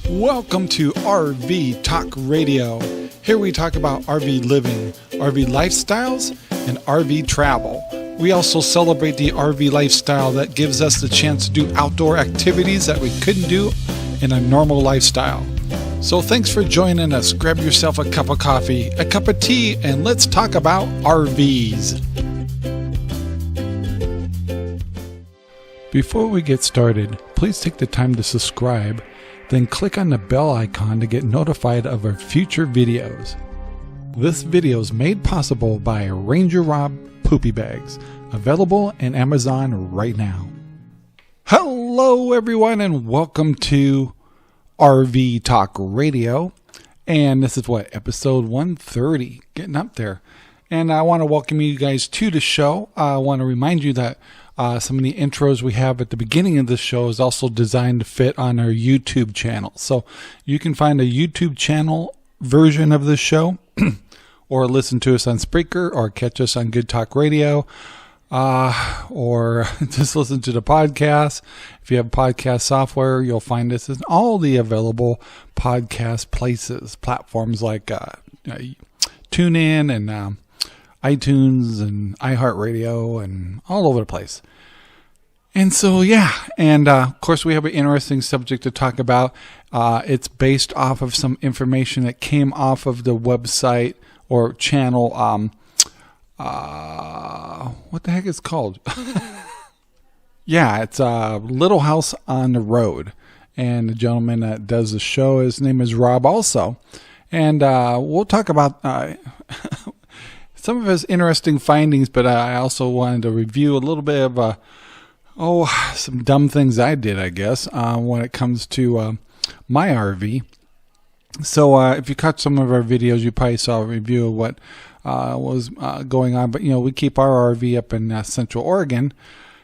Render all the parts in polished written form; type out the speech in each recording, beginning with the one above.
Welcome to RV Talk Radio. Here we talk about RV living, RV lifestyles, and RV travel. We also celebrate the RV lifestyle that gives us the chance to do outdoor activities that we couldn't do in a normal lifestyle. So thanks for joining us. Grab yourself a cup of coffee, a cup of tea, and let's talk about RVs. Before we get started, please take the time to subscribe, then click on the bell icon to get notified of our future videos. This video is made possible by RangerRob Poopy Bags, available in Amazon right now. Hello everyone and welcome to RV Talk Radio. And this is episode 130, getting up there. And I want to welcome you guys to the show. I want to remind you that some of the intros we have at the beginning of the show is also designed to fit on our YouTube channel. So you can find a YouTube channel version of this show or listen to us on Spreaker or catch us on Good Talk Radio or just listen to the podcast. If you have podcast software, you'll find us in all the available podcast platforms like TuneIn and iTunes and iHeart Radio and all over the place. And so, of course we have an interesting subject to talk about. It's based off of some information that came off of the website or channel. What the heck is it called? It's Little House on the Road. And the gentleman that does the show, his name is Rob also. And we'll talk about some of his interesting findings, but I also wanted to review a little bit of some dumb things I did, I guess, when it comes to my RV. So if you caught some of our videos, you probably saw a review of what was going on. But, we keep our RV up in Central Oregon.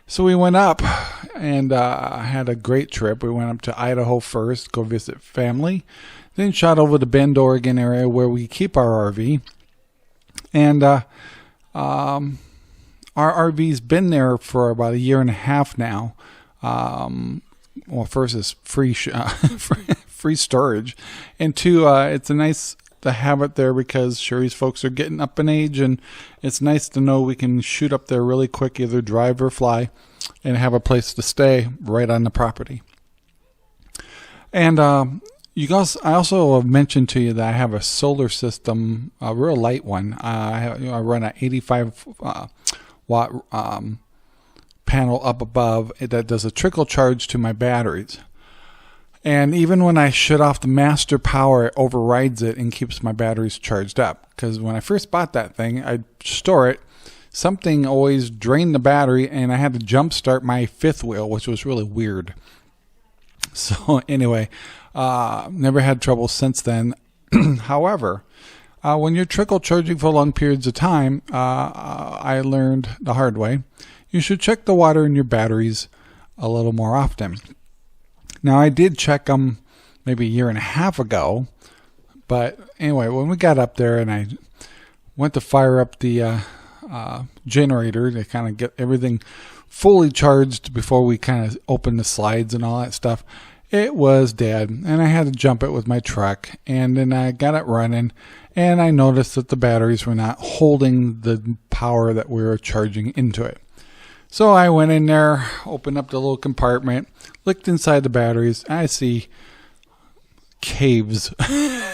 So we went up and had a great trip. We went up to Idaho first, go visit family. Then shot over to Bend, Oregon area where we keep our RV. And our RV's been there for about a year and a half now. First is free free storage, and two, it's a nice to have it there because sure, these folks are getting up in age, and it's nice to know we can shoot up there really quick, either drive or fly, and have a place to stay right on the property. And I also have mentioned to you that I have a solar system, a real light one. I run an 85 watt panel up above that does a trickle charge to my batteries. And even when I shut off the master power, it overrides it and keeps my batteries charged up. Because when I first bought that thing, I'd store it. Something always drained the battery, and I had to jump start my fifth wheel, which was really weird. So anyway, never had trouble since then. However, when you're trickle charging for long periods of time, I learned the hard way, you should check the water in your batteries a little more often. Now, I did check them maybe a year and a half ago, but anyway, when we got up there and I went to fire up the generator to kind of get everything fully charged before we kind of opened the slides and all that stuff, it was dead, and I had to jump it with my truck, and then I got it running, and I noticed that the batteries were not holding the power that we were charging into it. So I went in there, opened up the little compartment, looked inside the batteries. I see caves. I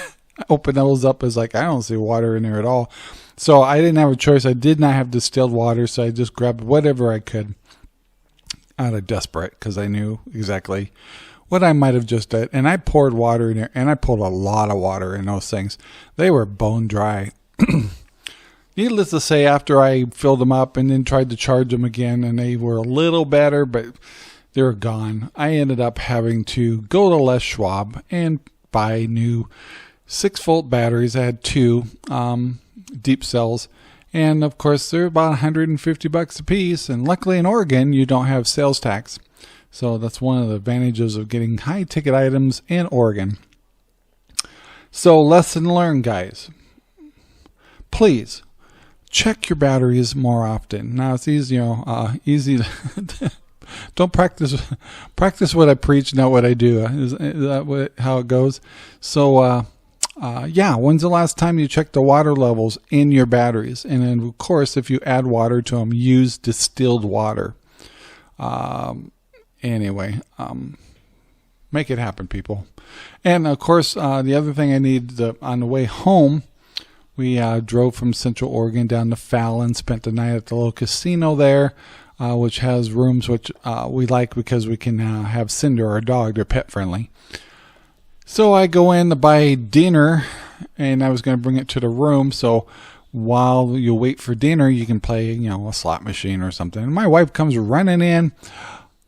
opened those up. I don't see water in there at all. So I didn't have a choice. I did not have distilled water, so I just grabbed whatever I could out of desperate because I knew exactly what I might have just did. And I poured water in there, and I pulled a lot of water in those things. They were bone dry. Needless to say, after I filled them up and then tried to charge them again, and they were a little better, but they were gone, I ended up having to go to Les Schwab and buy new 6-volt batteries. I had two deep cells, and of course they're about $150 a piece, and luckily in Oregon you don't have sales tax. So that's one of the advantages of getting high ticket items in Oregon. So lesson learned, guys. Please check your batteries more often. Now it's easy, easy to Don't practice what I preach, not what I do. Is that how it goes? So, yeah, when's the last time you checked the water levels in your batteries? And then, of course, if you add water to them, use distilled water. Anyway, make it happen, people. And, of course, the other thing I need on the way home, we drove from Central Oregon down to Fallon, spent the night at the little casino there, which has rooms which we like because we can have Cinder, our dog. They're pet friendly. So I go in to buy dinner, and I was going to bring it to the room. So while you wait for dinner, you can play, a slot machine or something. And my wife comes running in.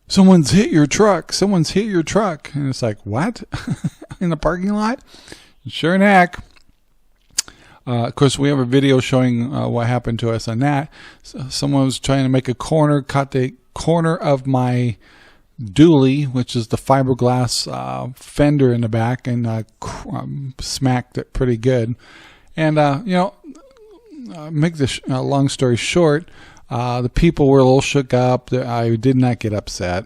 Someone's hit your truck. Someone's hit your truck. And it's like, what? In the parking lot? Sure and heck. Of course, we have a video showing what happened to us on that. So someone was trying to make a corner, caught the corner of my dually, which is the fiberglass fender in the back, and smacked it pretty good. And, make this long story short, the people were a little shook up. I did not get upset.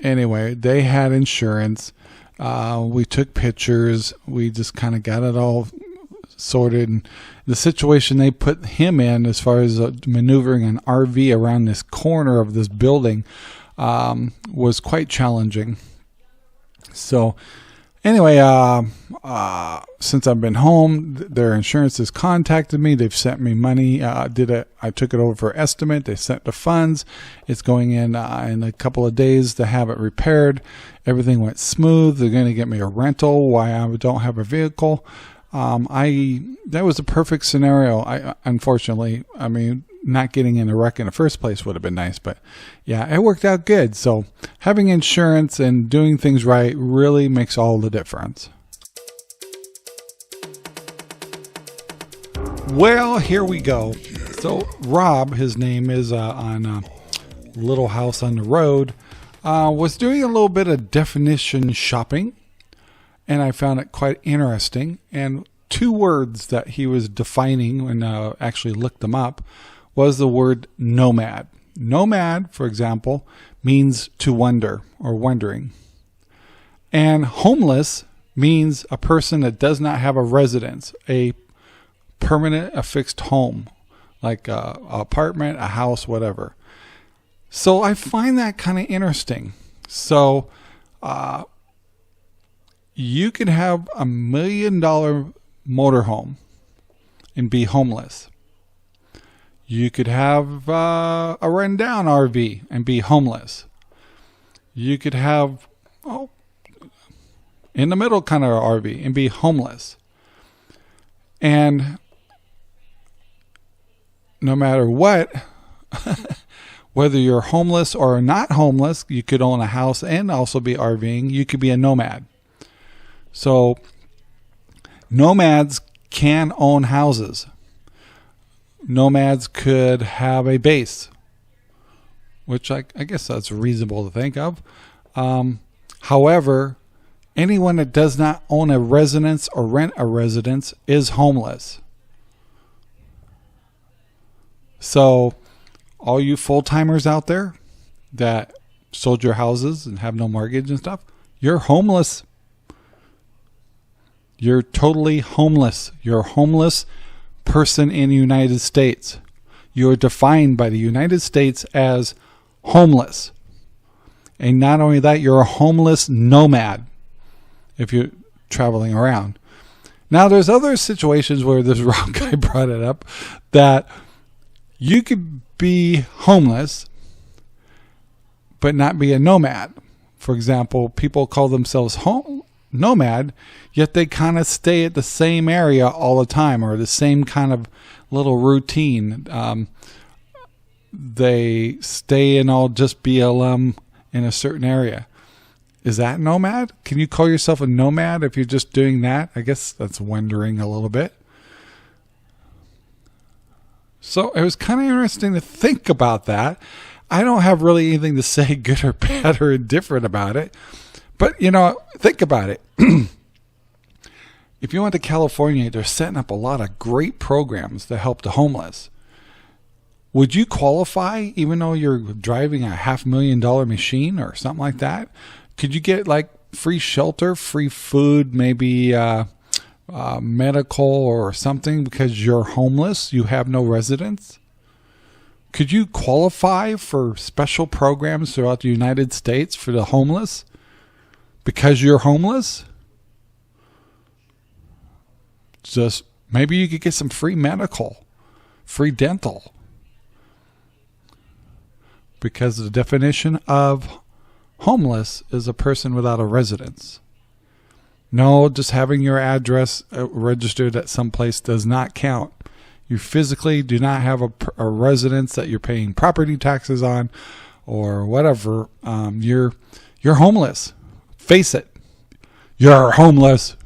Anyway, they had insurance. We took pictures. We just kind of got it all sorted. And the situation they put him in as far as maneuvering an RV around this corner of this building was quite challenging. So anyway, since I've been home, their insurance has contacted me. They've sent me money. I took it over for estimate. They sent the funds. It's going in a couple of days to have it repaired. Everything went smooth. They're going to get me a rental while I don't have a vehicle. That was a perfect scenario. Unfortunately, not getting in a wreck in the first place would have been nice, but yeah, it worked out good. So having insurance and doing things right really makes all the difference. Well, here we go. So Rob, his name is on Little House on the Road, was doing a little bit of definition shopping, and I found it quite interesting. And two words that he was defining when I actually looked them up was the word nomad. Nomad, for example, means to wander or wandering. And homeless means a person that does not have a residence, a permanent, a fixed home, like an apartment, a house, whatever. So I find that kind of interesting. So you could have $1 million motorhome and be homeless. You could have a run-down RV and be homeless. You could have in the middle kind of RV and be homeless. And no matter what, whether you're homeless or not homeless, you could own a house and also be RVing. You could be a nomad. So nomads can own houses. Nomads could have a base, which I guess that's reasonable to think of. However, anyone that does not own a residence or rent a residence is homeless. So all you full-timers out there that sold your houses and have no mortgage and stuff, you're homeless. You're totally homeless. You're a homeless person in the United States. You're defined by the United States as homeless. And not only that, you're a homeless nomad if you're traveling around. Now, there's other situations where this Rob guy brought it up that you could be homeless but not be a nomad. For example, people call themselves nomad, yet they kind of stay at the same area all the time, or the same kind of little routine. They stay in all just BLM in a certain area. Is that nomad? Can you call yourself a nomad if you're just doing that? I guess that's wondering a little bit. So it was kind of interesting to think about that. I don't have really anything to say good or bad or indifferent about it. But, think about it. If you went to California, they're setting up a lot of great programs to help the homeless. would you qualify even though you're driving a $500,000 machine or something like that? Could you get like free shelter, free food, maybe medical or something because you're homeless, you have no residence? Could you qualify for special programs throughout the United States for the homeless because you're homeless? Just maybe you could get some free medical, free dental. Because the definition of homeless is a person without a residence. No, just having your address registered at some place does not count. You physically do not have a residence that you're paying property taxes on or whatever. You're homeless. Face it. You're homeless.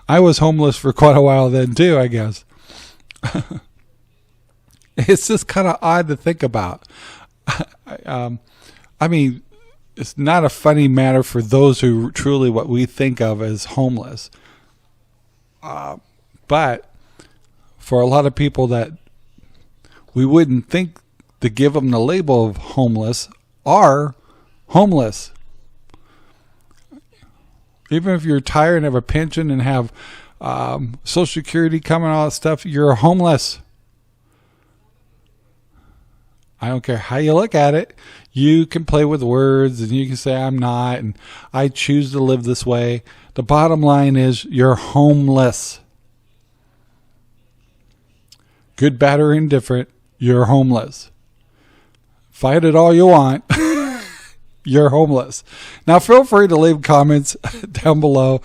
I was homeless for quite a while then too, I guess. It's just kind of odd to think about. I mean, it's not a funny matter for those who truly what we think of as homeless. But for a lot of people that we wouldn't think to give them the label of homeless are homeless. Even if you're retired and have a pension and have Social Security coming, all that stuff, you're homeless. I don't care how you look at it. You can play with words and you can say I'm not and I choose to live this way. The bottom line is you're homeless. Good, bad, or indifferent, you're homeless. Fight it all you want. You're homeless. Now feel free to leave comments down below.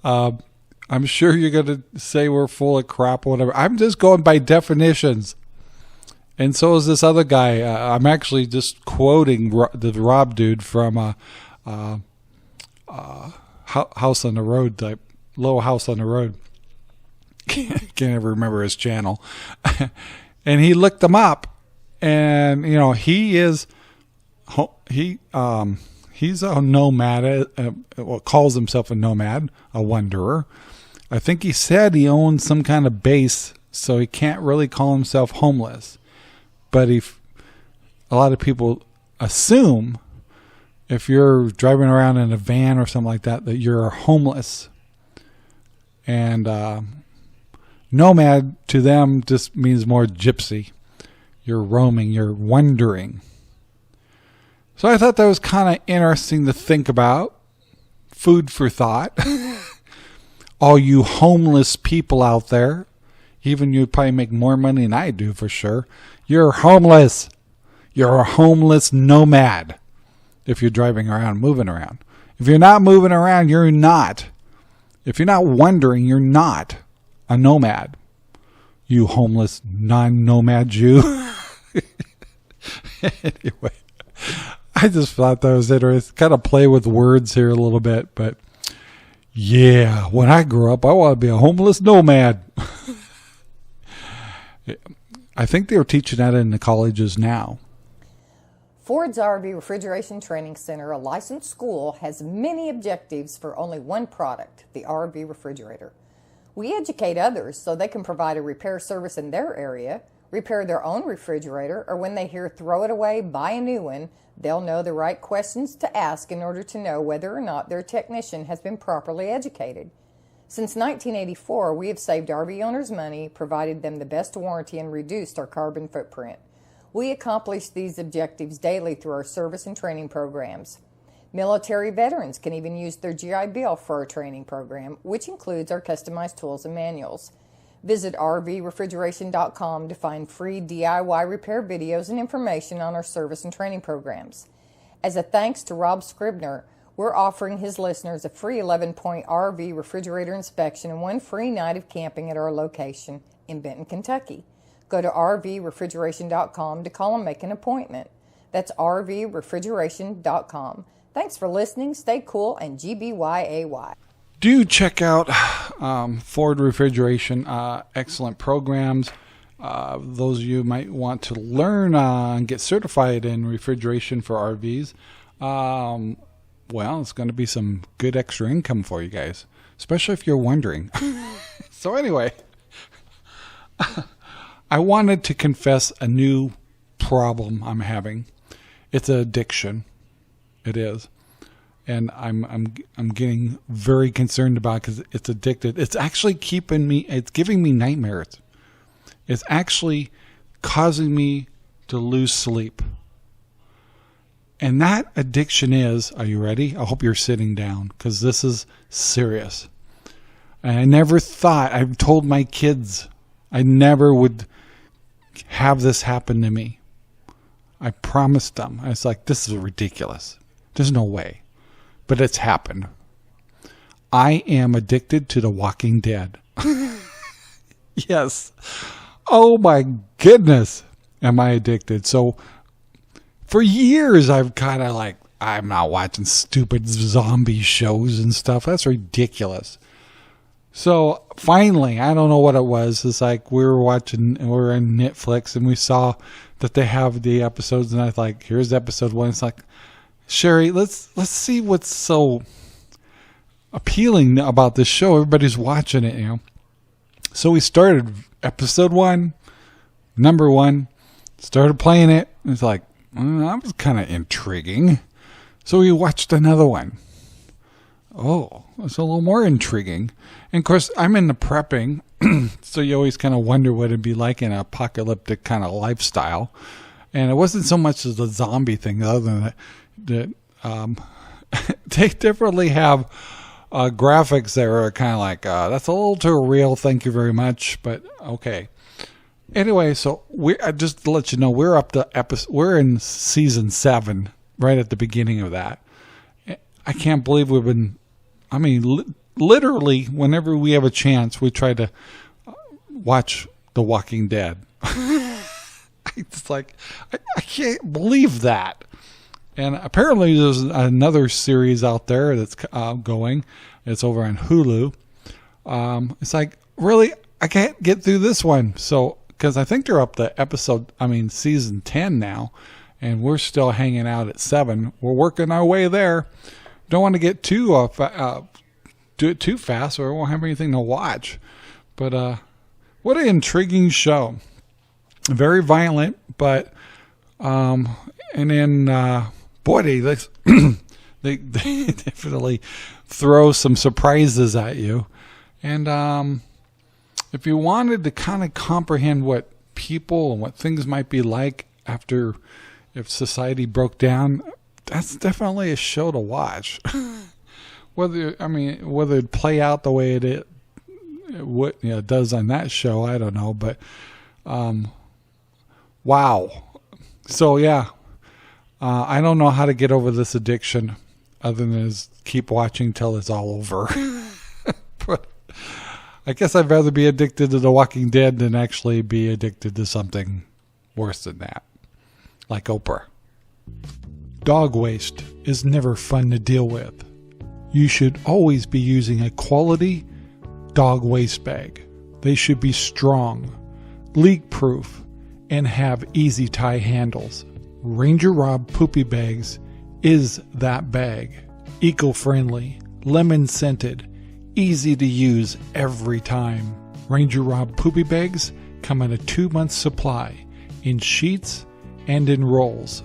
I'm sure you're going to say we're full of crap or whatever. I'm just going by definitions. And so is this other guy. I'm actually just quoting the Rob dude from House on the Road type, Low House on the Road. Can't ever remember his channel. And he looked them up, and you know he's a nomad. Calls himself a nomad, a wanderer. I think he said he owns some kind of base, so he can't really call himself homeless. But a lot of people assume if you're driving around in a van or something like that, that you're homeless. And nomad to them just means more gypsy. You're roaming, you're wandering. So I thought that was kind of interesting to think about. Food for thought. All you homeless people out there, even you probably make more money than I do for sure. You're homeless. You're a homeless nomad if you're driving around, moving around. If you're not moving around, you're not. If you're not wandering, you're not a nomad. You homeless non-nomad Jew. Anyway, I just thought that was interesting. Kind of play with words here a little bit, but yeah, when I grow up, I want to be a homeless nomad. I think they're teaching that in the colleges now. Ford's RV Refrigeration Training Center, a licensed school, has many objectives for only one product, the RV refrigerator. We educate others so they can provide a repair service in their area, repair their own refrigerator, or when they hear throw it away, buy a new one, they'll know the right questions to ask in order to know whether or not their technician has been properly educated. Since 1984, we have saved RV owners money, provided them the best warranty, and reduced our carbon footprint. We accomplish these objectives daily through our service and training programs. Military veterans can even use their GI Bill for our training program, which includes our customized tools and manuals. Visit rvrefrigeration.com to find free DIY repair videos and information on our service and training programs. As a thanks to Rob Scribner, we're offering his listeners a free 11-point RV refrigerator inspection and one free night of camping at our location in Benton, Kentucky. Go to rvrefrigeration.com to call and make an appointment. That's rvrefrigeration.com. Thanks for listening. Stay cool and GBYAY. Do check out Ford Refrigeration. Excellent programs. Those of you might want to learn and get certified in refrigeration for RVs. Well, it's going to be some good extra income for you guys, especially if you're wondering. So anyway, I wanted to confess a new problem I'm having. It's an addiction. It is. And I'm getting very concerned about it because it's addicted. It's actually it's giving me nightmares. It's actually causing me to lose sleep. And that addiction is, are you ready? I hope you're sitting down because this is serious. And I never thought, I've told my kids, I never would have this happen to me. I promised them. I was like, this is ridiculous. There's no way. But it's happened. I am addicted to The Walking Dead. Yes. Oh my goodness. Am I addicted? So for years I've kind of like, I'm not watching stupid zombie shows and stuff. That's ridiculous. So finally, I don't know what it was. It's like we were on Netflix and we saw that they have the episodes and I was like, here's episode 1. It's like, Sherry, let's see what's so appealing about this show. Everybody's watching it, you know. So we started episode 1, number 1, started playing it. It's like, that was kind of intriguing. So we watched another one. Oh, it's a little more intriguing. And of course, I'm into prepping, so you always kind of wonder what it'd be like in an apocalyptic kind of lifestyle. And it wasn't so much as the zombie thing, other than that they definitely have graphics that are kind of like, that's a little too real, thank you very much, but okay. Anyway, so just to let you know, we're in season 7, right at the beginning of that. I can't believe literally, whenever we have a chance, we try to watch The Walking Dead. It's like, I can't believe that. And apparently there's another series out there that's going. It's over on Hulu. It's like, really, I can't get through this one. So, because I think they're up to season 10 now, and we're still hanging out at 7. We're working our way there. Don't want to get do it too fast, or we won't have anything to watch. But what an intriguing show! Very violent, but and then boy, they definitely throw some surprises at you. And if you wanted to kind of comprehend what people and what things might be like if society broke down, that's definitely a show to watch. Whether it play out the way it does on that show, I don't know. But wow. So yeah, I don't know how to get over this addiction other than just keep watching till it's all over. But I guess I'd rather be addicted to The Walking Dead than actually be addicted to something worse than that, like Oprah. Dog waste is never fun to deal with. You should always be using a quality dog waste bag. They should be strong, leak-proof, and have easy tie handles. RangerRob Poopy Bags is that bag. Eco-friendly, lemon-scented, easy to use every time. RangerRob Poopy Bags come in a 2-month supply in sheets and in rolls.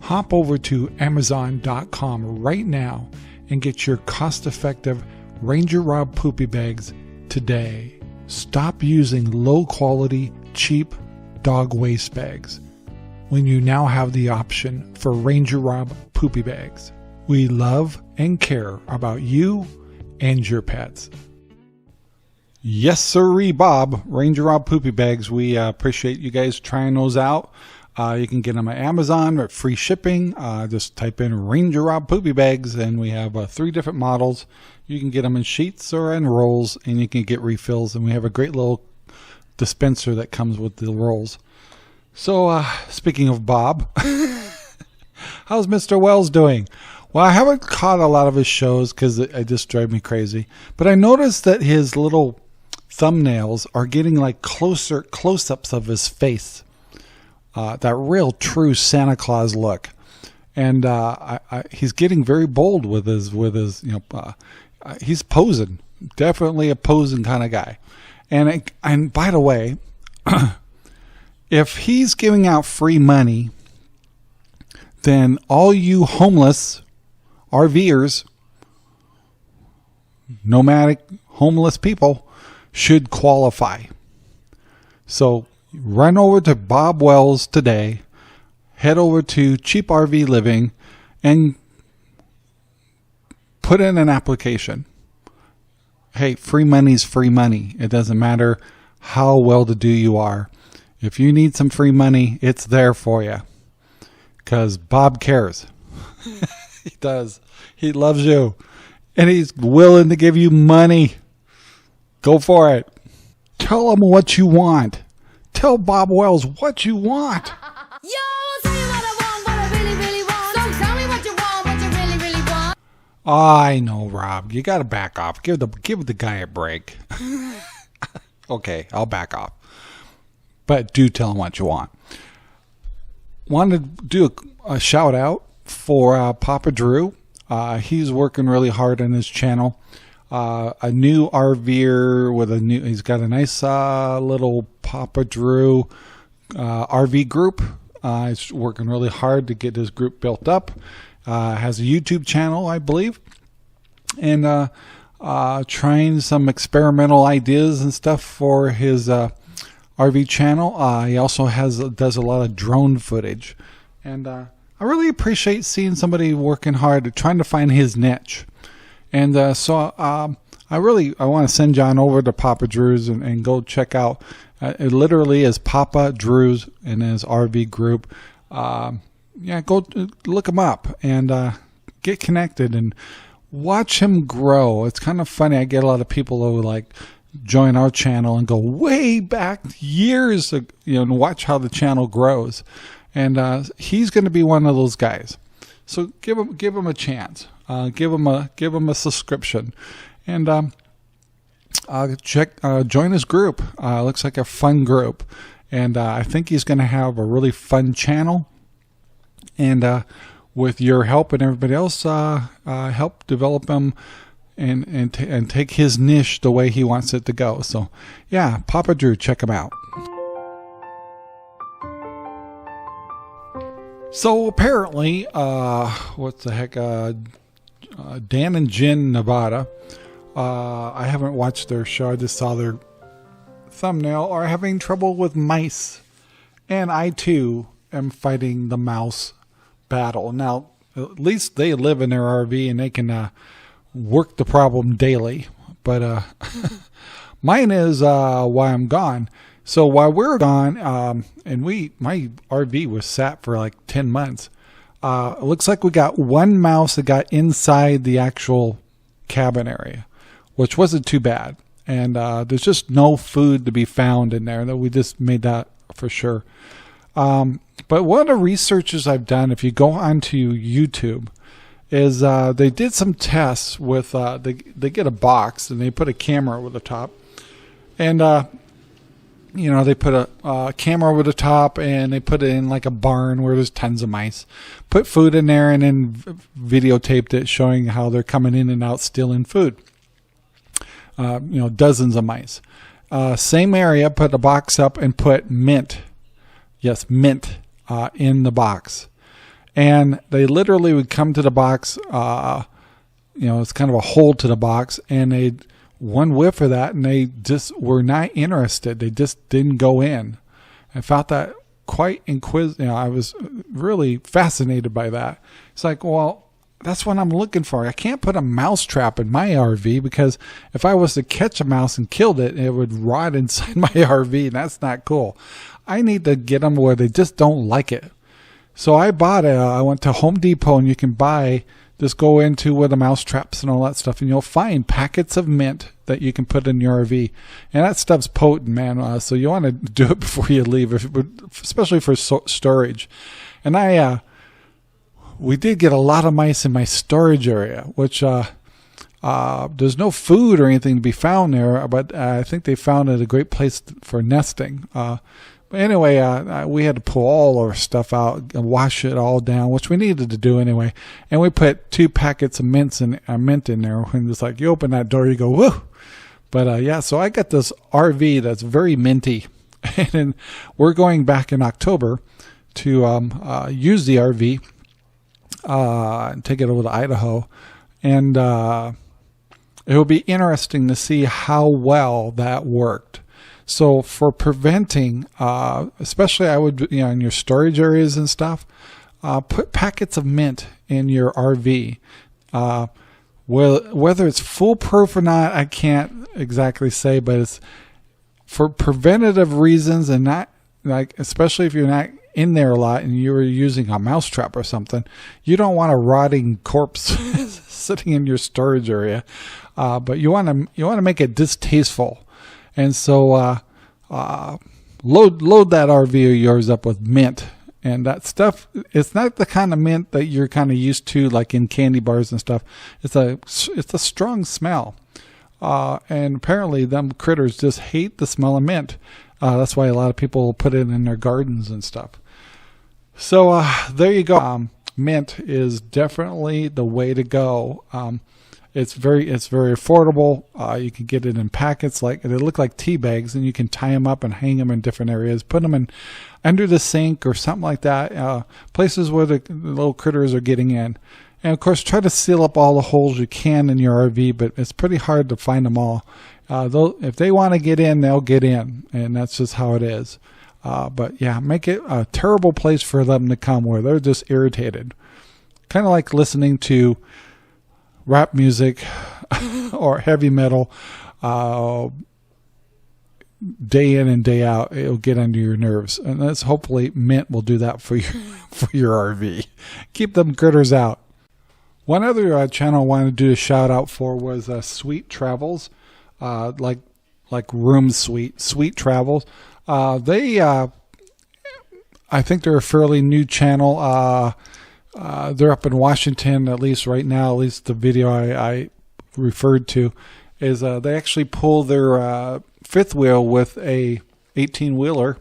Hop over to Amazon.com right now and get your cost-effective RangerRob Poopy Bags today. Stop using low-quality, cheap dog waste bags when you now have the option for RangerRob Poopy Bags. We love and care about you and your pets. Yes, sirree, Bob. RangerRob Poopy Bags. We appreciate you guys trying those out. You can get them at Amazon at free shipping. Just type in RangerRob Poopy Bags, and we have 3 different models. You can get them in sheets or in rolls, and you can get refills. And we have a great little dispenser that comes with the rolls. So, speaking of Bob, how's Mr. Wells doing? Well, I haven't caught a lot of his shows because it just drives me crazy. But I noticed that his little thumbnails are getting like close-ups of his face. That real true Santa Claus look. And he's getting very bold with his he's posing. Definitely a posing kind of guy. And by the way, if he's giving out free money, then all you homeless RVers, nomadic homeless people, should qualify. So run over to Bob Wells today, head over to Cheap RV Living, and put in an application. Hey, free money's free money. It doesn't matter how well-to-do you are. If you need some free money, it's there for you. Because Bob cares. He does. He loves you. And he's willing to give you money. Go for it. Tell him what you want. Tell Bob Wells what you want. Yo, tell you what I want, what I really, really want. So tell me what you want, what you really, really want. I know, Rob. You got to back off. Give the guy a break. Okay, I'll back off. But do tell him what you want. Wanted to do a shout out for Papa Drew. He's working really hard on his channel. A new RVer with he's got a nice little Papa Drew RV group. He's working really hard to get his group built up. Has a YouTube channel, I believe, and trying some experimental ideas and stuff for his RV channel. He also does a lot of drone footage, and I really appreciate seeing somebody working hard trying to find his niche. And so I want to send John over to Papa Drew's and go check out. It literally is Papa Drew's and his RV group. Go look him up and get connected and watch him grow. It's kind of funny. I get a lot of people who like join our channel and go way back years, and watch how the channel grows. And he's going to be one of those guys. So give him a chance. Give him a subscription, and join his group. Looks like a fun group, and I think he's going to have a really fun channel. And with your help and everybody else, help develop him and take his niche the way he wants it to go. So yeah, Papa Drew, check him out. So apparently, what the heck, Dan and Jen, Nevada, I haven't watched their show, I just saw their thumbnail, are having trouble with mice. And I too am fighting the mouse battle. Now, at least they live in their RV and they can work the problem daily. But mine is why I'm gone. So while we're gone, and my RV was sat for like 10 months, it looks like we got one mouse that got inside the actual cabin area, which wasn't too bad. And there's just no food to be found in there. We just made that for sure. But one of the researches I've done, if you go onto YouTube, is they did some tests with, they get a box and they put a camera over the top. And they put a camera over the top and they put it in like a barn where there's tons of mice. Put food in there and then videotaped it showing how they're coming in and out stealing food. Dozens of mice. Same area, put a box up and put mint. Yes, mint in the box. And they literally would come to the box, it's kind of a hole to the box, and they'd one whiff of that, and they just were not interested. They just didn't go in. I found that quite inquisitive. I was really fascinated by that. It's like, well, that's what I'm looking for. I can't put a mouse trap in my RV because if I was to catch a mouse and killed it, it would rot inside my RV, and that's not cool. I need to get them where they just don't like it. So I bought it. I went to Home Depot, and you can just go into with the mouse traps and all that stuff, and you'll find packets of mint that you can put in your RV. And that stuff's potent, man. So you want to do it before you leave, especially for storage. And we did get a lot of mice in my storage area, which there's no food or anything to be found there, but I think they found it a great place for nesting. But anyway, we had to pull all our stuff out and wash it all down, which we needed to do anyway. And we put 2 packets of mint in there. And it's like, you open that door, you go, woo. But so I got this RV that's very minty. And then we're going back in October to use the RV and take it over to Idaho. And it will be interesting to see how well that worked. So for preventing, especially I would, in your storage areas and stuff, put packets of mint in your RV. Whether it's foolproof or not, I can't exactly say, but it's for preventative reasons, and not like, especially if you're not in there a lot and you're using a mousetrap or something, you don't want a rotting corpse sitting in your storage area. But you want to make it distasteful. And so load that RV of yours up with mint. And that stuff, it's not the kind of mint that you're kind of used to, like in candy bars and stuff. It's a strong smell. And apparently them critters just hate the smell of mint. That's why a lot of people put it in their gardens and stuff. So there you go. Mint is definitely the way to go. It's very affordable. You can get it in packets, like they look like tea bags, and you can tie them up and hang them in different areas. Put them in under the sink or something like that. Places where the little critters are getting in, and of course try to seal up all the holes you can in your RV. But it's pretty hard to find them all. If they want to get in, they'll get in, and that's just how it is. But yeah, make it a terrible place for them to come where they're just irritated. Kind of like listening to rap music or heavy metal day in and day out. It'll get under your nerves, and that's hopefully mint will do that for your RV. Keep them critters out. One other channel I wanted to do a shout out for was Sweet Travels, like Room Sweet Travels. I think they're a fairly new channel. They're up in Washington, at least right now. At least the video I referred to is they actually pull their fifth wheel with a 18-wheeler,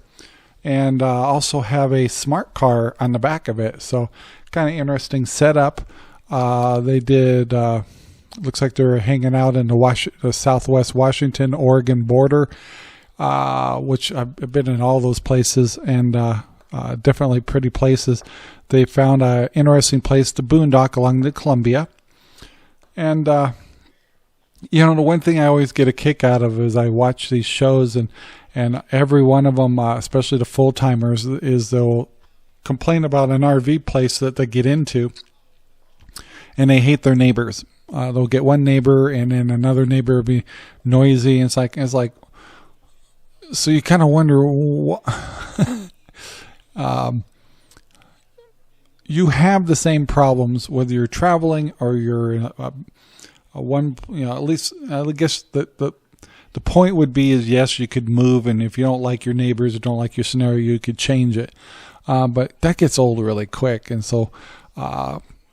and also have a smart car on the back of it. So kind of interesting setup. They did. Looks like they're hanging out in the Southwest Washington, Oregon border, which I've been in all those places, and definitely pretty places. They found an interesting place to boondock along the Columbia. And, the one thing I always get a kick out of is I watch these shows, and every one of them, especially the full-timers, is they'll complain about an RV place that they get into, and they hate their neighbors. They'll get one neighbor, and then another neighbor will be noisy. And it's like, so you kind of wonder what. You have the same problems whether you're traveling or you're in at least I guess the point would be is, yes, you could move, and if you don't like your neighbors or don't like your scenario, you could change it. But that gets old really quick, and so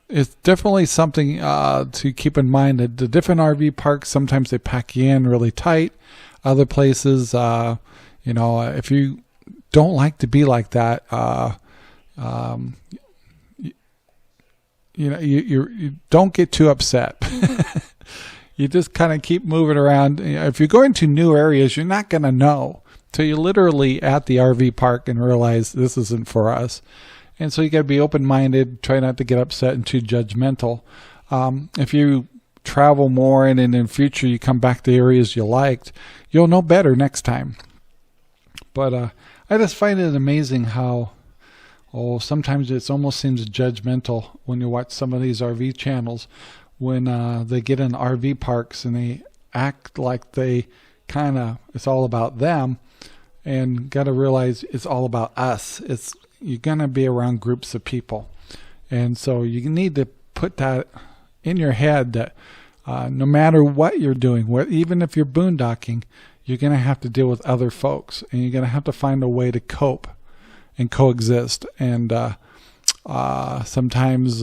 it's definitely something to keep in mind. That the different RV parks, sometimes they pack you in really tight. Other places, if you don't like to be like that, you don't get too upset. You just kind of keep moving around. If you're going to new areas, you're not going to know till you're literally at the RV park and realize this isn't for us. And so you got to be open-minded, try not to get upset and too judgmental. If you travel more and in the future you come back to areas you liked, you'll know better next time. But I just find it amazing how sometimes it almost seems judgmental when you watch some of these RV channels when they get in RV parks and they act like they it's all about them, and got to realize it's all about us. You're going to be around groups of people, and so you need to put that in your head that no matter what you're doing, even if you're boondocking, you're going to have to deal with other folks, and you're going to have to find a way to cope and coexist. And sometimes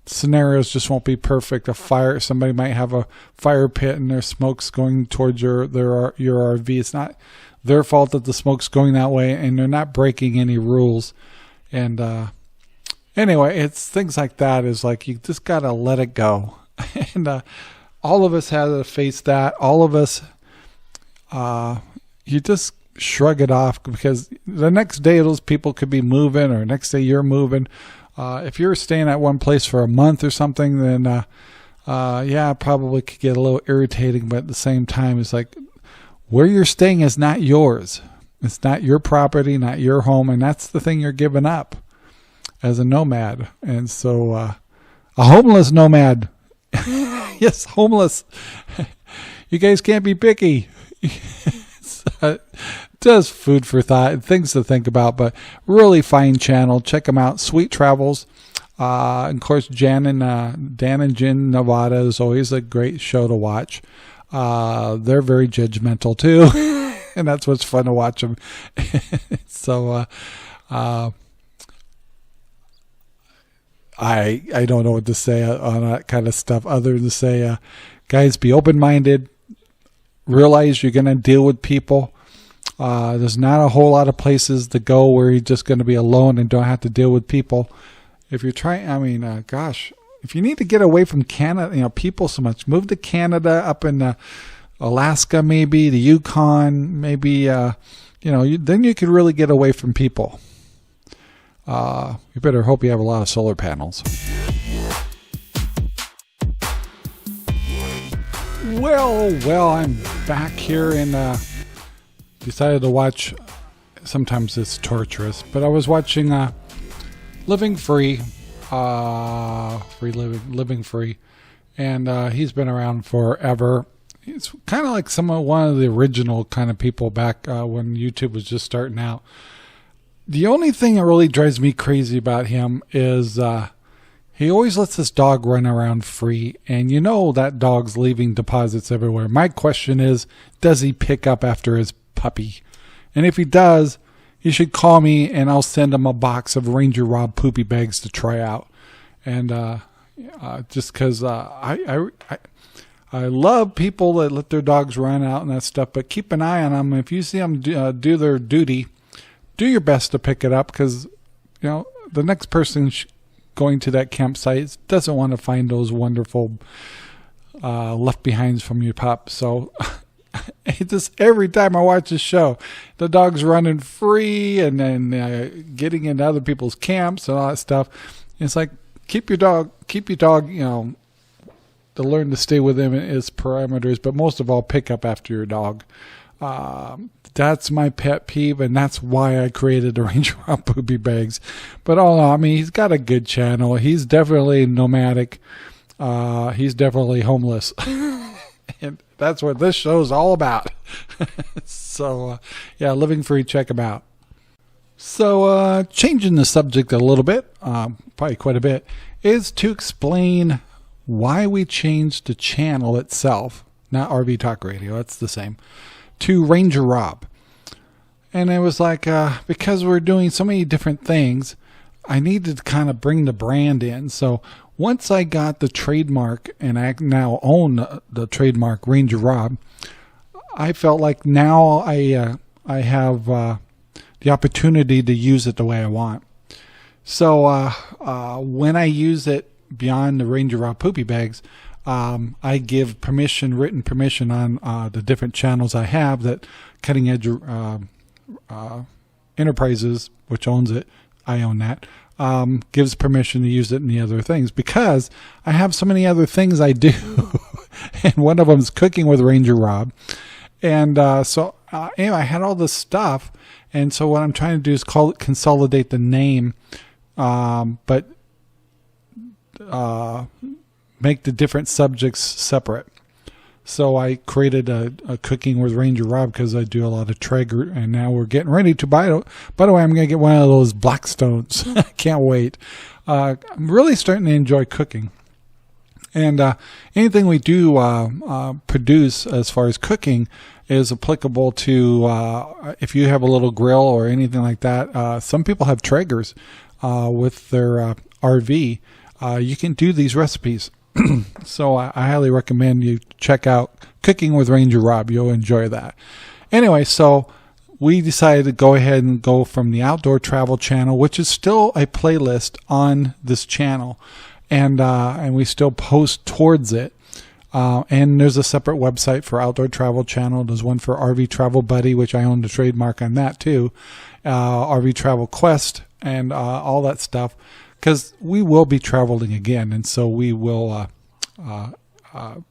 scenarios just won't be perfect. Somebody might have a fire pit and there's smoke's going towards your RV. It's not their fault that the smoke's going that way, and they're not breaking any rules. And anyway, it's things like that. Is like you just gotta let it go. And all of us have to face that. All of us, you just shrug it off, because the next day those people could be moving, or next day you're moving. If you're staying at one place for a month or something, then yeah, it probably could get a little irritating. But at the same time, it's like, where you're staying is not yours. It's not your property, not your home, and that's the thing you're giving up as a nomad. And so a homeless nomad, yes, homeless. You guys can't be picky. Just food for thought, things to think about, but really fine channel. Check them out. Sweet Travels. Of course, Dan and Jen Nevada is always a great show to watch. They're very judgmental too, and that's what's fun to watch them. So I don't know what to say on that kind of stuff other than to say, guys, be open-minded. Realize you're going to deal with people. There's not a whole lot of places to go where you're just going to be alone and don't have to deal with people. If you're trying, gosh, if you need to get away from Canada, people so much, move to Canada, up in Alaska, maybe the Yukon, maybe, then you could really get away from people. You better hope you have a lot of solar panels. Well, I'm back here and decided to watch. Sometimes it's torturous, but I was watching Living Free, Living Free, and he's been around forever. It's kind of like one of the original kind of people back when YouTube was just starting out. The only thing that really drives me crazy about him is he always lets this dog run around free, and that dog's leaving deposits everywhere. My question is, does he pick up after his puppy? And if he does, he should call me, and I'll send him a box of RangerRob poopy bags to try out. And just because I love people that let their dogs run out and that stuff, but keep an eye on them. If you see them do their duty, do your best to pick it up, because the next person going to that campsite doesn't want to find those wonderful left behinds from your pup. So just every time I watch this show, the dog's running free and then getting into other people's camps and all that stuff. It's like, keep your dog, to learn to stay within its parameters, but most of all, pick up after your dog. That's my pet peeve, and that's why I created the RangerRob poopy bags. But all in all, he's got a good channel. He's definitely nomadic. He's definitely homeless. And that's what this show's all about. So, yeah, Living Free, check him out. So, changing the subject a little bit, probably quite a bit, is to explain why we changed the channel itself, not RV Talk Radio, that's the same, to RangerRob. And it was like, because we're doing so many different things, I needed to kind of bring the brand in. So once I got the trademark, and I now own the trademark RangerRob, I felt like now I have the opportunity to use it the way I want. So when I use it beyond the RangerRob poopy bags, I give written permission on the different channels I have that Cutting Edge Enterprises, which owns it, I own that, gives permission to use it in the other things, because I have so many other things I do. And one of them is cooking with RangerRob. And so anyway, I had all this stuff. And so what I'm trying to do is consolidate the name, but make the different subjects separate. So I created a Cooking with RangerRob, because I do a lot of Traeger, and now we're getting ready to buy it. By the way, I'm going to get one of those Blackstones. I can't wait. I'm really starting to enjoy cooking. And anything we do produce as far as cooking is applicable to if you have a little grill or anything like that. Some people have Traegers with their RV. You can do these recipes. So I highly recommend you check out Cooking with RangerRob. You'll enjoy that. Anyway, so we decided to go ahead and go from the Outdoor Travel channel, which is still a playlist on this channel, and we still post towards it. And there's a separate website for Outdoor Travel Channel. There's one for RV Travel Buddy, which I own the trademark on that too. RV Travel Quest and all that stuff, because we will be traveling again, and so we will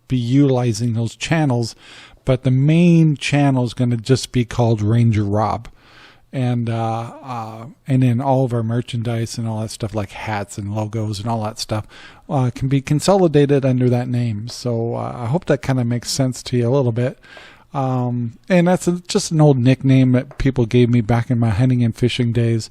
be utilizing those channels. But the main channel is going to just be called Ranger Rob. And then all of our merchandise and all that stuff, like hats and logos and all that stuff, can be consolidated under that name. So I hope that kind of makes sense to you a little bit. And that's just an old nickname that people gave me back in my hunting and fishing days.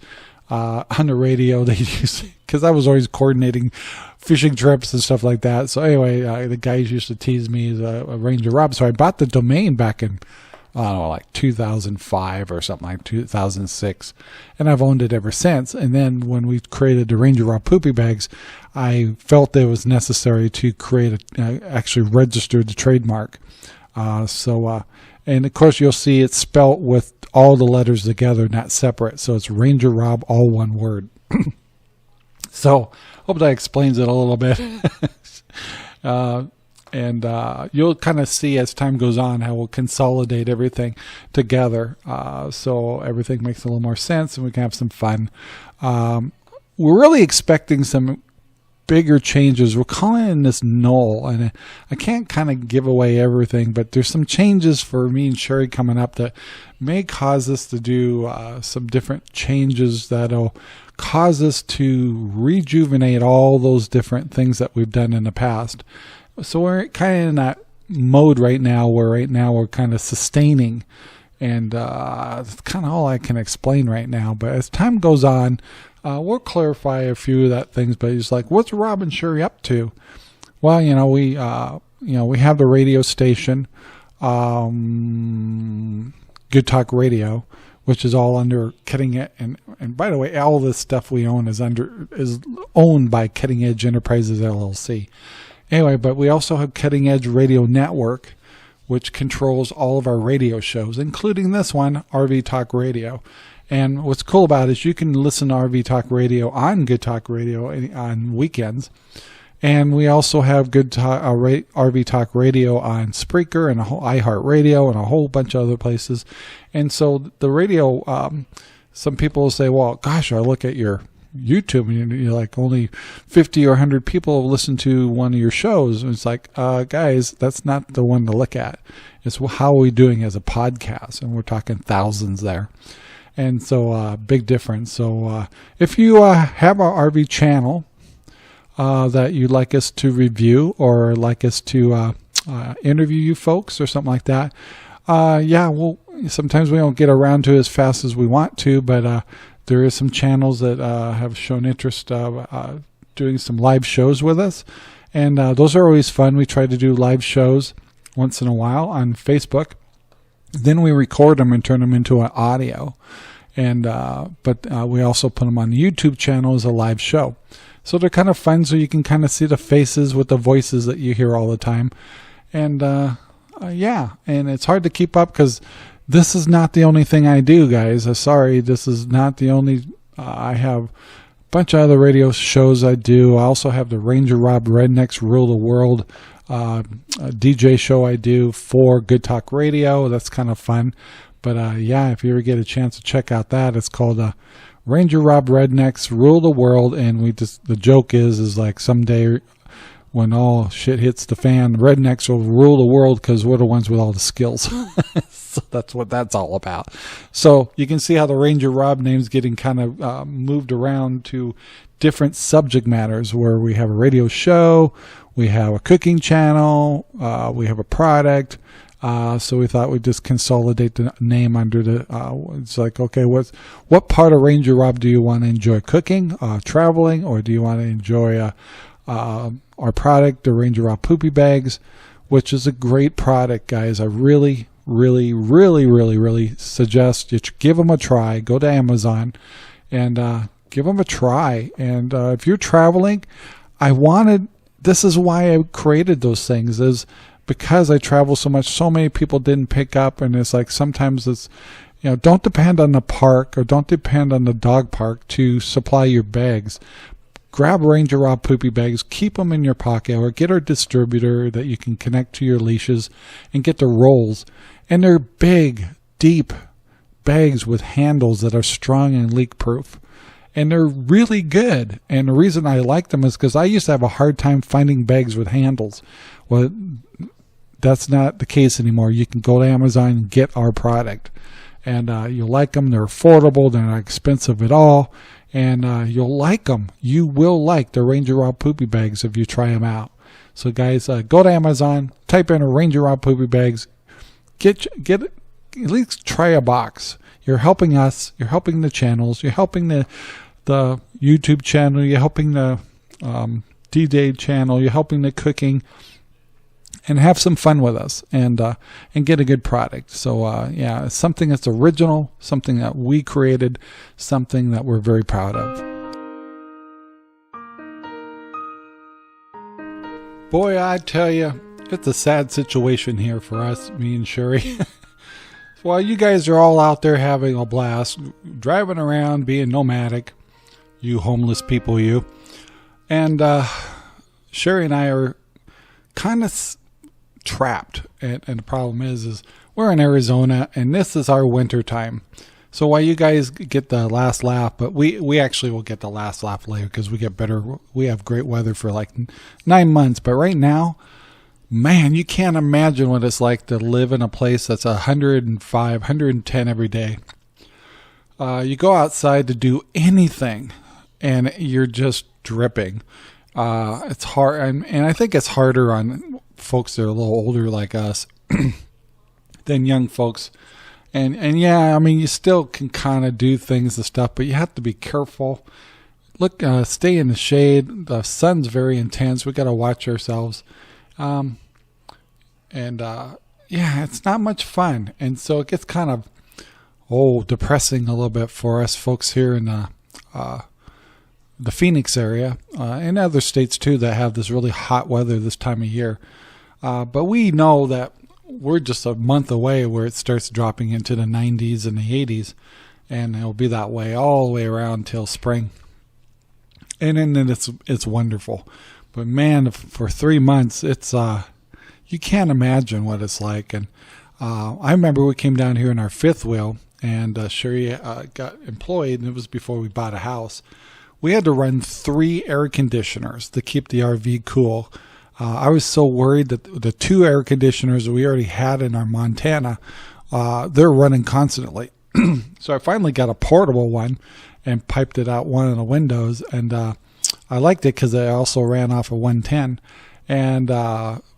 On the radio, they used, because I was always coordinating fishing trips and stuff like that. So anyway, the guys used to tease me as a Ranger Rob. So I bought the domain back in, I don't know, like 2005 or something, like 2006. And I've owned it ever since. And then when we created the RangerRob Poopy Bags, I felt it was necessary to create actually register the trademark. And of course you'll see it's spelt with all the letters together, not separate. So it's RangerRob, all one word. So hope that explains it a little bit. And you'll kind of see as time goes on how we'll consolidate everything together, so everything makes a little more sense and we can have some fun. We're really expecting some bigger changes. We're calling this null, and I can't kind of give away everything, but there's some changes for me and Sherry coming up that may cause us to do some different changes that'll cause us to rejuvenate all those different things that we've done in the past. So we're kind of in that mode right now where we're kind of sustaining, and that's kind of all I can explain right now. But as time goes on, we'll clarify a few of that things. But it's like, what's Rob and Sherry up to? Well, we have the radio station, Good Talk Radio, which is all under Cutting Edge. And by the way, all this stuff we own is owned by Cutting Edge Enterprises LLC. Anyway, but we also have Cutting Edge Radio Network, which controls all of our radio shows, including this one, RV Talk Radio. And what's cool about it is you can listen to RV Talk Radio on Good Talk Radio on weekends. And we also have RV Talk Radio on Spreaker and iHeart Radio and a whole bunch of other places. And so the radio, some people will say, well, gosh, I look at your YouTube and you're like only 50 or 100 people have listened to one of your shows. And it's like, guys, that's not the one to look at. It's how are we doing as a podcast? And we're talking thousands there. And so big difference. So if you have our RV channel that you'd like us to review or like us to interview you folks or something like that, sometimes we don't get around to it as fast as we want to, but there is some channels that have shown interest doing some live shows with us. And those are always fun. We try to do live shows once in a while on Facebook. Then we record them and turn them into an audio. And but we also put them on the YouTube channel as a live show. So they're kind of fun, so you can kind of see the faces with the voices that you hear all the time. And and it's hard to keep up because this is not the only thing I do, guys. Sorry, this is not the only. I have a bunch of other radio shows I do. I also have the RangerRob Rednecks Rule the World a DJ show I do for Good Talk Radio. That's kind of fun. But if you ever get a chance to check out that, it's called RangerRob Rednecks Rule the World. And the joke is like someday when all shit hits the fan, rednecks will rule the world because we're the ones with all the skills. So that's what that's all about. So you can see how the Ranger Rob name's getting kind of moved around to different subject matters where we have a radio show, we have a cooking channel, we have a product. So we thought we'd just consolidate the name under it's like, okay, what part of Ranger Rob do you want to enjoy? Cooking, traveling, or do you want to enjoy our product, the RangerRob Poopy Bags, which is a great product, guys. I really, really, really, really, really suggest you give them a try. Go to Amazon and give them a try. And if you're traveling, this is why I created those things, is because I travel so much. So many people didn't pick up, and it's like sometimes it's, don't depend on the park or don't depend on the dog park to supply your bags. grab RangerRob poopy bags, keep them in your pocket, or get our distributor that you can connect to your leashes and get the rolls. And they're big, deep bags with handles that are strong and leak proof. And they're really good. And the reason I like them is because I used to have a hard time finding bags with handles. Well, that's not the case anymore. You can go to Amazon and get our product. And you'll like them. They're affordable. They're not expensive at all. And you'll like them. You will like the RangerRob poopy bags if you try them out. So guys, go to Amazon, type in a RangerRob poopy bags. Get at least try a box. You're helping us. You're helping the channels. You're helping the YouTube channel. You're helping the D-Day channel. You're helping the cooking. And have some fun with us and get a good product. So yeah, it's something that's original, something that we created, something that we're very proud of. Boy, I tell you, it's a sad situation here for us, me and Sherry. While you guys are all out there having a blast, driving around, being nomadic, you homeless people, you. And Sherry and I are kind of trapped. And the problem is we're in Arizona, and this is our winter time. So while you guys get the last laugh, but we actually will get the last laugh later because we get better. We have great weather for like 9 months. But right now, man, you can't imagine what it's like to live in a place that's 105, 110 every day. You go outside to do anything, and you're just dripping. It's hard, and I think it's harder on folks that are a little older like us than young folks. And yeah, I mean, you still can kind of do things and stuff, but you have to be careful. Look, stay in the shade. The sun's very intense. We got to watch ourselves. Yeah, it's not much fun. And so it gets kind of, depressing a little bit for us folks here in the Phoenix area, and other states too that have this really hot weather this time of year. But we know that we're just a month away where it starts dropping into the 90s and the 80s, and it'll be that way all the way around till spring. And then it's wonderful. But man, for 3 months, it's you can't imagine what it's like. And I remember we came down here in our fifth wheel, and Sherry got employed, and it was before we bought a house. We had to run 3 air conditioners to keep the RV cool. I was so worried that the 2 air conditioners that we already had in our Montana, they're running constantly. So I finally got a portable one and piped it out one of the windows. And I liked it because I also ran off a 110 and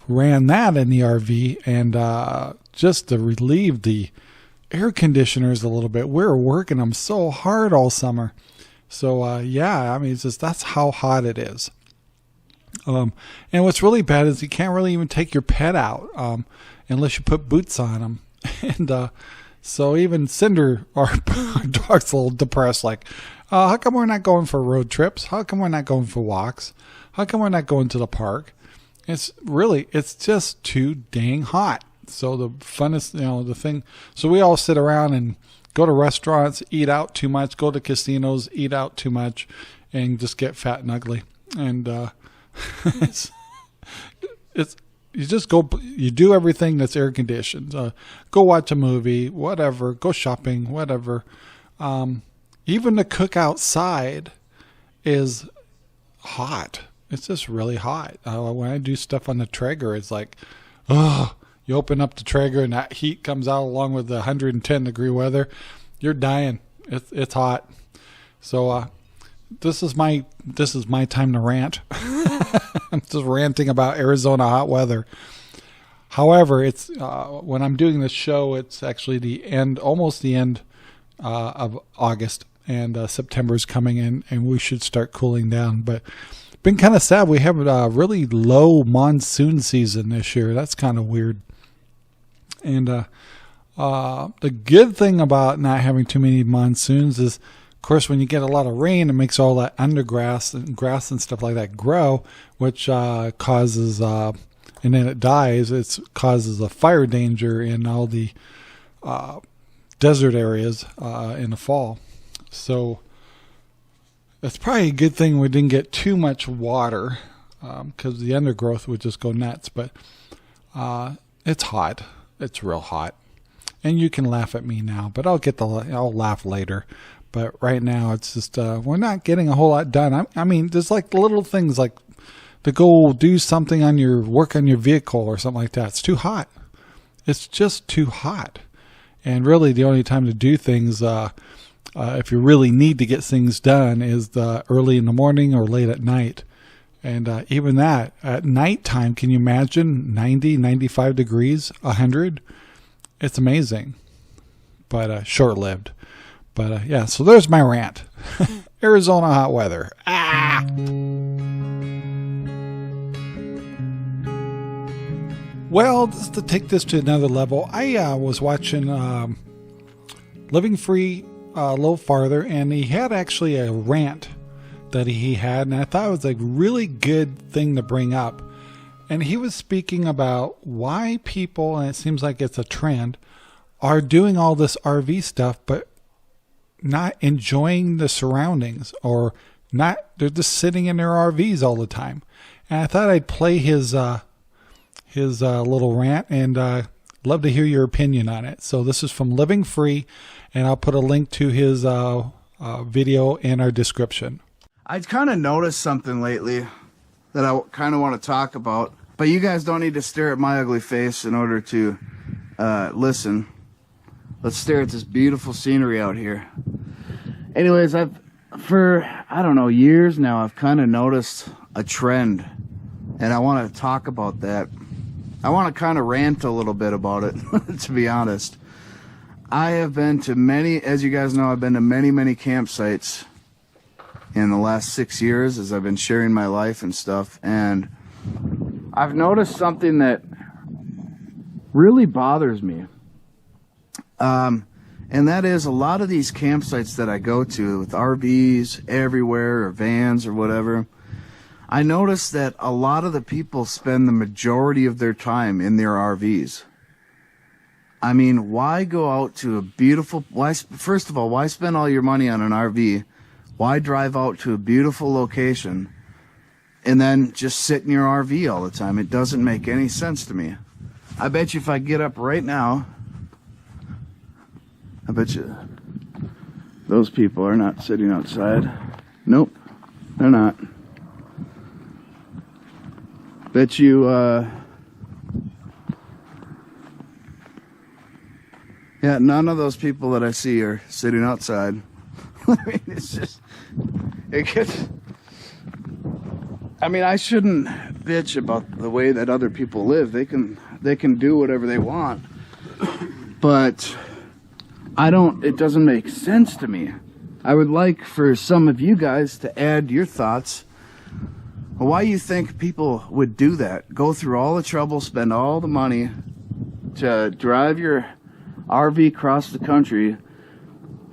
ran that in the RV. And just to relieve the air conditioners a little bit, we were working them so hard all summer. So yeah, I mean, it's just that's how hot it is. And what's really bad is you can't really even take your pet out unless you put boots on them. And so even Cinder, our dog's a little depressed, like, how come we're not going for road trips? How come we're not going for walks? How come we're not going to the park? It's just too dang hot. So the funnest, the thing, so we all sit around and go to restaurants, eat out too much, go to casinos, eat out too much, and just get fat and ugly. And it's you just go, you do everything that's air conditioned. Go watch a movie, whatever. Go shopping, whatever. Even to cook outside is hot. It's just really hot. When I do stuff on the Traeger, it's like, you open up the Traeger and that heat comes out along with the 110 degree weather. You're dying. It's hot. So this is my time to rant. I'm just ranting about Arizona hot weather. However, it's when I'm doing this show, it's actually almost the end of August, and September is coming in, and we should start cooling down. But been kind of sad. We have a really low monsoon season this year. That's kind of weird. And the good thing about not having too many monsoons is, of course, when you get a lot of rain, it makes all that undergrass and grass and stuff like that grow, which causes, and then it dies. It causes a fire danger in all the desert areas in the fall. So It's probably a good thing we didn't get too much water, because the undergrowth would just go nuts. But it's hot. It's real hot. And you can laugh at me now, but I'll laugh later. But right now, it's just we're not getting a whole lot done. I mean, there's like little things like to go do something on your work on your vehicle or something like that. It's too hot. It's just too hot. And really, the only time to do things, if you really need to get things done, is early in the morning or late at night. And even that, at nighttime, can you imagine 90, 95 degrees, 100? It's amazing, but short-lived. But yeah, so there's my rant. Arizona hot weather. Ah! Well, just to take this to another level, I was watching Living Free a little farther, and he had actually a rant that he had, and I thought it was a really good thing to bring up. And he was speaking about why people, and it seems like it's a trend, are doing all this RV stuff, but not enjoying the surroundings, or not, they're just sitting in their RVs all the time. And I thought I'd play his little rant, and love to hear your opinion on it. So this is from Living Free, and I'll put a link to his video in our description. I've kind of noticed something lately that I kind of want to talk about, but you guys don't need to stare at my ugly face in order to listen. Let's stare at this beautiful scenery out here. Anyways, for years now, I've kind of noticed a trend, and I want to talk about that. I want to kind of rant a little bit about it, to be honest. I have been to many, as you guys know, I've been to many, many campsites in the last 6 years as I've been sharing my life and stuff. And I've noticed something that really bothers me. And that is a lot of these campsites that I go to with RVs everywhere, or vans or whatever, I notice that a lot of the people spend the majority of their time in their RVs. I mean, why go out to a beautiful, first of all, why spend all your money on an RV? Why drive out to a beautiful location and then just sit in your RV all the time? It doesn't make any sense to me. I bet you if I get up right now, I bet you those people are not sitting outside. Nope, they're not. Bet you, yeah, none of those people that I see are sitting outside. I mean, it's just, it gets, I mean, I shouldn't bitch about the way that other people live. They can do whatever they want. But it doesn't make sense to me. I would like for some of you guys to add your thoughts. Why you think people would do that? Go through all the trouble, spend all the money to drive your RV across the country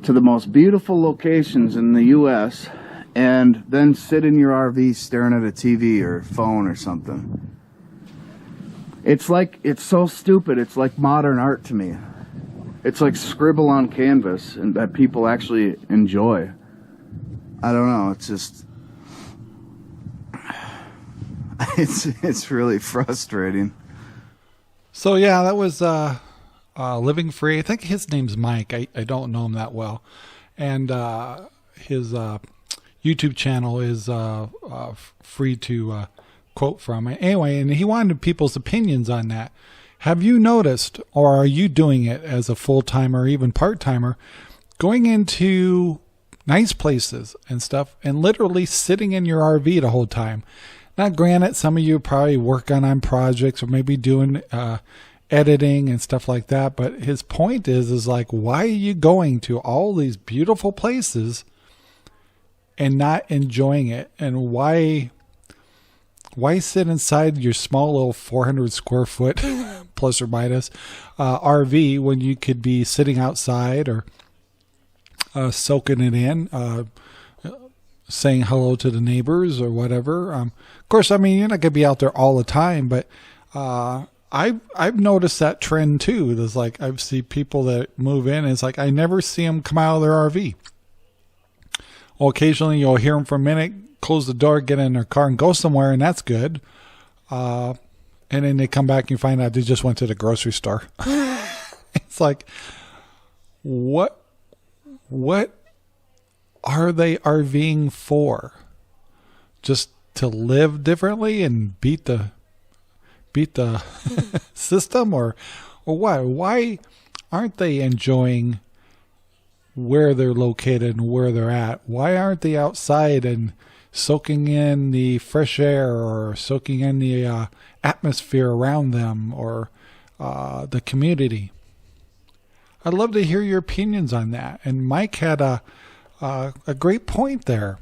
to the most beautiful locations in the U.S. and then sit in your RV staring at a TV or phone or something. It's so stupid. It's like modern art to me. It's like scribble on canvas, and that people actually enjoy. I don't know. It's just, it's really frustrating. So yeah, that was Living Free. I think his name's Mike. I don't know him that well, and his YouTube channel is free to quote from. Anyway, and he wanted people's opinions on that. Have you noticed, or are you doing it as a full-timer or even part-timer, going into nice places and stuff and literally sitting in your RV the whole time? Now, granted, some of you probably work on projects or maybe doing editing and stuff like that, but his point is like, why are you going to all these beautiful places and not enjoying it? And why sit inside your small little 400 square foot plus or minus RV when you could be sitting outside or soaking it in, saying hello to the neighbors or whatever. Of course, I mean, you're not going to be out there all the time, but I've noticed that trend too. There's like, I've seen people that move in and it's like, I never see them come out of their RV. Well, occasionally you'll hear them for a minute, close the door, get in their car, and go somewhere, and that's good. And then they come back and you find out they just went to the grocery store. It's like, what are they RVing for? Just to live differently and beat the system, or why? Why aren't they enjoying where they're located and where they're at? Why aren't they outside and soaking in the fresh air, or soaking in the atmosphere around them, or the community? I'd love to hear your opinions on that. And Mike had a great point there.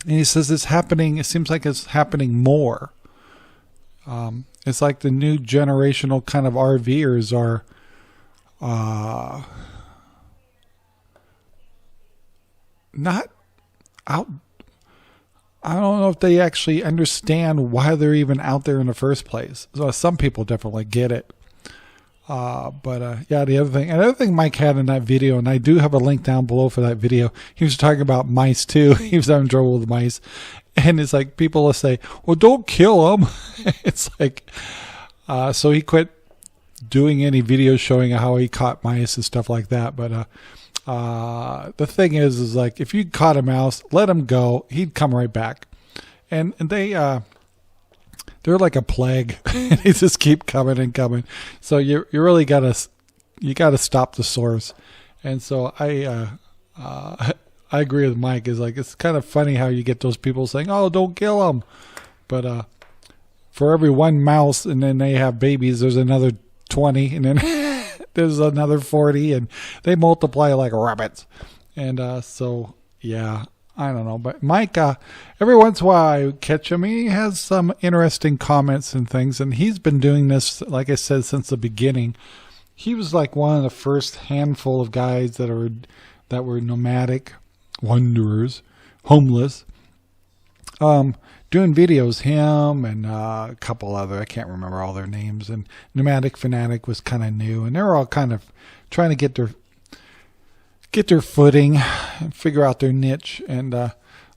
And he says it's happening. It seems like it's happening more. It's like the new generational kind of RVers are not out. I don't know if they actually understand why they're even out there in the first place. So some people definitely get it. But yeah, another thing Mike had in that video, and I do have a link down below for that video. He was talking about mice too. He was having trouble with mice. And it's like, people will say, well, don't kill them. It's like, so he quit doing any videos showing how he caught mice and stuff like that. But, the thing is like, if you caught a mouse, let him go, he'd come right back. And they're like a plague. They just keep coming and coming. So you really gotta stop the source. And so I agree with Mike. Is like, it's kind of funny how you get those people saying, "Oh, don't kill them," but for every one mouse, and then they have babies, there's another 20, and then there's another 40, and they multiply like rabbits. And so yeah. I don't know, but Mike, every once in a while I catch him. He has some interesting comments and things, and he's been doing this, like I said, since the beginning. He was like one of the first handful of guys that were nomadic, wanderers, homeless, doing videos. Him and a couple other, I can't remember all their names. And Nomadic Fanatic was kind of new, and they were all kind of trying to get their footing and figure out their niche. And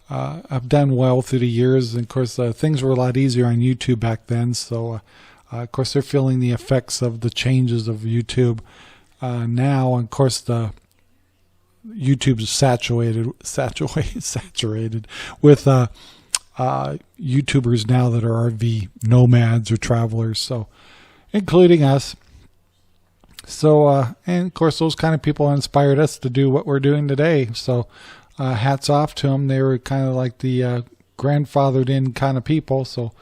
I've done well through the years. And of course, things were a lot easier on YouTube back then. So, of course, they're feeling the effects of the changes of YouTube now. And of course, the YouTube's saturated with YouTubers now that are RV nomads or travelers. So, including us. So, and of course, those kind of people inspired us to do what we're doing today. So, hats off to them. They were kind of like the grandfathered in kind of people. So,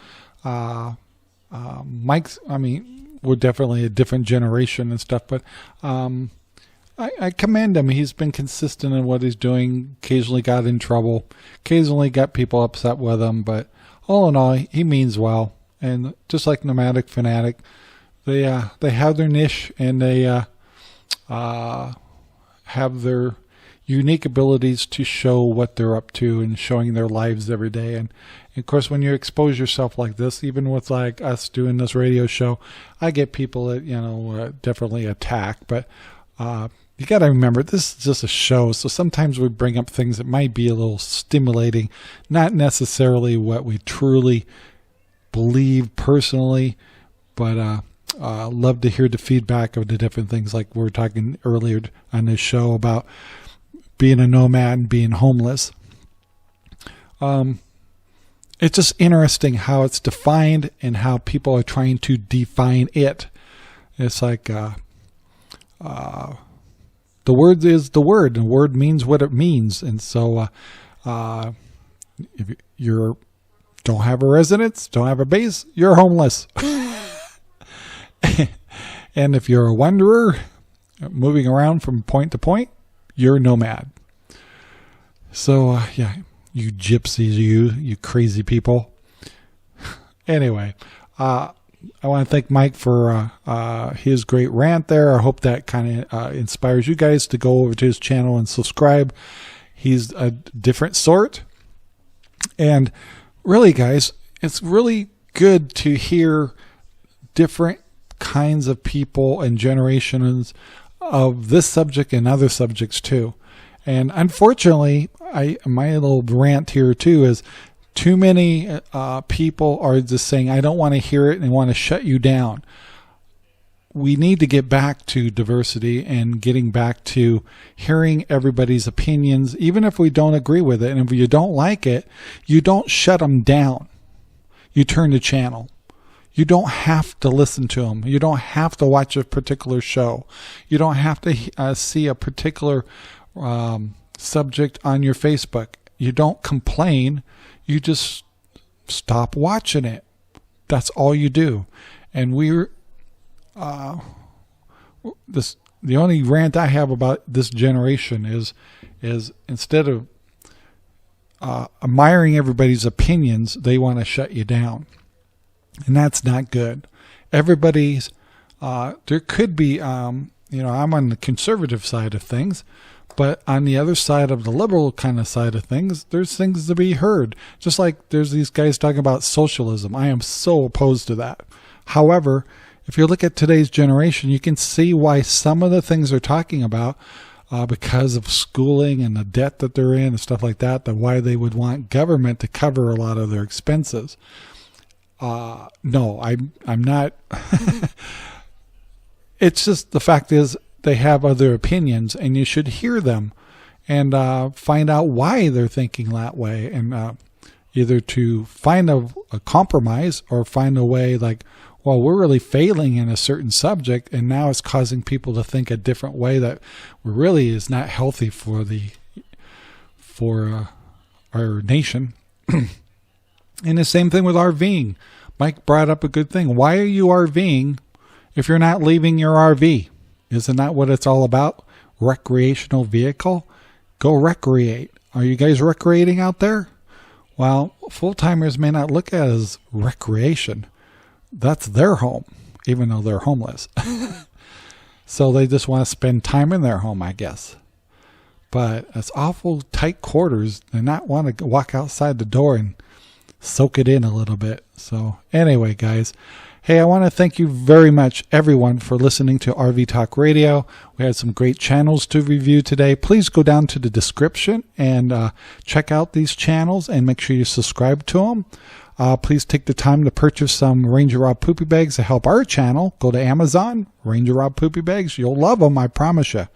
Mike's, I mean, we're definitely a different generation and stuff, but I commend him. He's been consistent in what he's doing. Occasionally got in trouble. Occasionally got people upset with him. But all in all, he means well. And just like Nomadic Fanatic, they have their niche, and they have their unique abilities to show what they're up to and showing their lives every day. And of course, when you expose yourself like this, even with like us doing this radio show, I get people that definitely attack. But you got to remember, this is just a show, so sometimes we bring up things that might be a little stimulating, not necessarily what we truly believe personally, but love to hear the feedback of the different things, like we were talking earlier on this show about being a nomad and being homeless. It's just interesting how it's defined and how people are trying to define it. It's like the word is the word, and the word means what it means. And so if you don't have a residence, don't have a base, you're homeless. And if you're a wanderer moving around from point to point, you're a nomad. So yeah, you gypsies, you crazy people. Anyway, I want to thank Mike for his great rant there. I hope that kind of inspires you guys to go over to his channel and subscribe. He's a different sort. And really, guys, it's really good to hear different kinds of people and generations of this subject and other subjects too. And unfortunately, my little rant here too is too many people are just saying, I don't want to hear it, and want to shut you down. We need to get back to diversity and getting back to hearing everybody's opinions, even if we don't agree with it. And if you don't like it, you don't shut them down. You turn the channel. You don't have to listen to them. You don't have to watch a particular show. You don't have to see a particular subject on your Facebook. You don't complain. You just stop watching it. That's all you do. And the only rant I have about this generation is instead of admiring everybody's opinions, they want to shut you down. And that's not good. Everybody's, there could be, I'm on the conservative side of things, but on the other side of the liberal kind of side of things, there's things to be heard. Just like there's these guys talking about socialism. I am so opposed to that. However, if you look at today's generation, you can see why some of the things they're talking about, because of schooling and the debt that they're in and stuff like that, why they would want government to cover a lot of their expenses. No, I'm not. It's just the fact is they have other opinions, and you should hear them and find out why they're thinking that way, and either to find a compromise or find a way like, well, we're really failing in a certain subject, and now it's causing people to think a different way that really is not healthy for our nation. And the same thing with RVing. Mike brought up a good thing. Why are you RVing if you're not leaving your RV? Isn't that what it's all about? Recreational vehicle? Go recreate. Are you guys recreating out there? Well, full-timers may not look at it as recreation. That's their home, even though they're homeless. So they just want to spend time in their home, I guess. But it's awful tight quarters. They not want to walk outside the door and soak it in a little bit. So anyway, guys, hey, I want to thank you very much, everyone, for listening to RV Talk Radio. We had some great channels to review today. Please go down to the description and check out these channels and make sure you subscribe to them. Please take the time to purchase some RangerRob Poopy Bags to help our channel. Go to Amazon, RangerRob Poopy Bags. You'll love them, I promise you.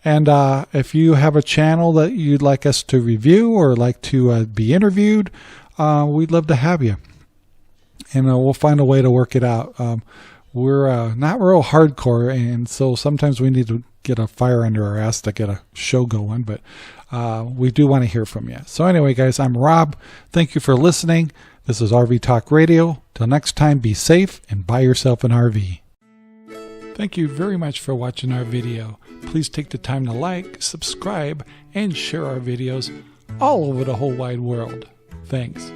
And if you have a channel that you'd like us to review or like to be interviewed, we'd love to have you. And we'll find a way to work it out. We're not real hardcore, and so sometimes we need to get a fire under our ass to get a show going, but we do want to hear from you. So anyway, guys, I'm Rob. Thank you for listening. This is RV Talk Radio. Till next time, be safe and buy yourself an RV. Thank you very much for watching our video. Please take the time to like, subscribe, and share our videos all over the whole wide world. Thanks.